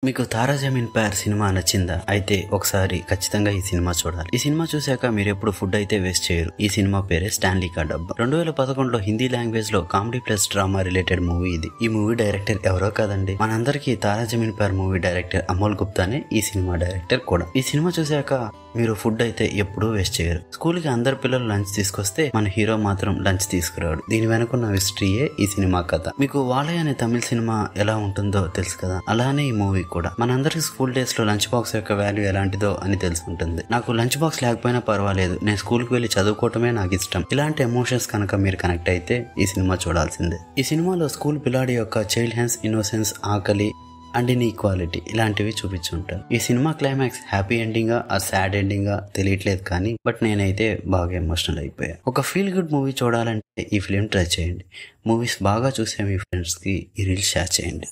మీకు 'తారా Zameen per' cinema నచ్చిందా? అయితే ఒకసారి ఖచ్చితంగా ఈ సినిమా చూడాలి. ఈ సినిమా చూశాక మీరు ఎప్పుడు ఫుడ్ అయితే వేస్ట్ చేయరు. ఈ సినిమా పేరే 'స్టాన్లీ కా డబ్బా'. 2011లో హిందీ లాంగ్వేజ్ లో comedy plus drama related movie ఇది. ఈ మూవీ డైరెక్టర్ ఎవరో కాదండి, మనందరికీ 'తారా జమీన్ పర్' మూవీ డైరెక్టర్ అమోల్ గుప్తానే ఈ సినిమా డైరెక్టర్ కూడా. ఈ సినిమా చూశాక మీరు ఫుడ్ అయితే ఎప్పుడూ వేస్ట్ చేయరు. స్కూల్ కి అందరు పిల్లలు లంచ్ తీసుకొస్తే మన హీరో మాత్రం లంచ్ తీసుకురాడు. దీని వెనుకున్న హిస్టరీయే ఈ సినిమా కథ. మీకు 'వాలై' అనే తమిళ సినిమా ఎలా ఉంటుందో తెలుసు కదా, అలానే ఈ మూవీ కూడా. మనందరికి స్కూల్ డేస్ లో లంచ్ బాక్స్ యొక్క వాల్యూ ఎలాంటిదో అని తెలిసి ఉంటుంది. నాకు లంచ్ బాక్స్ లేకపోయినా పర్వాలేదు, నేను స్కూల్ కి వెళ్లి చదువుకోవటమే నాకు ఇష్టం. ఇలాంటి ఎమోషన్స్ కనుక మీరు కనెక్ట్ అయితే ఈ సినిమా చూడాల్సిందే. ఈ సినిమాలో స్కూల్ పిల్లాడి యొక్క చైల్డ్ హ్యాండ్స్ ఇన్నోసెన్స్, ఆకలి అండ్ ఇన్ఈక్వాలిటీ ఇలాంటివి చూపించుంటారు. ఈ సినిమా క్లైమాక్స్ హ్యాపీ ఎండింగా ఆ సాడ్ ఎండింగా తెలియట్లేదు, కానీ బట్ నేనైతే బాగా ఎమోషనల్ అయిపోయా. ఒక ఫీల్ గుడ్ మూవీ చూడాలంటే ఈ ఫిలిం ట్రై చేయండి. మూవీస్ బాగా చూసే మీ ఫ్రెండ్స్ కి ఈ రీల్ షేర్ చేయండి.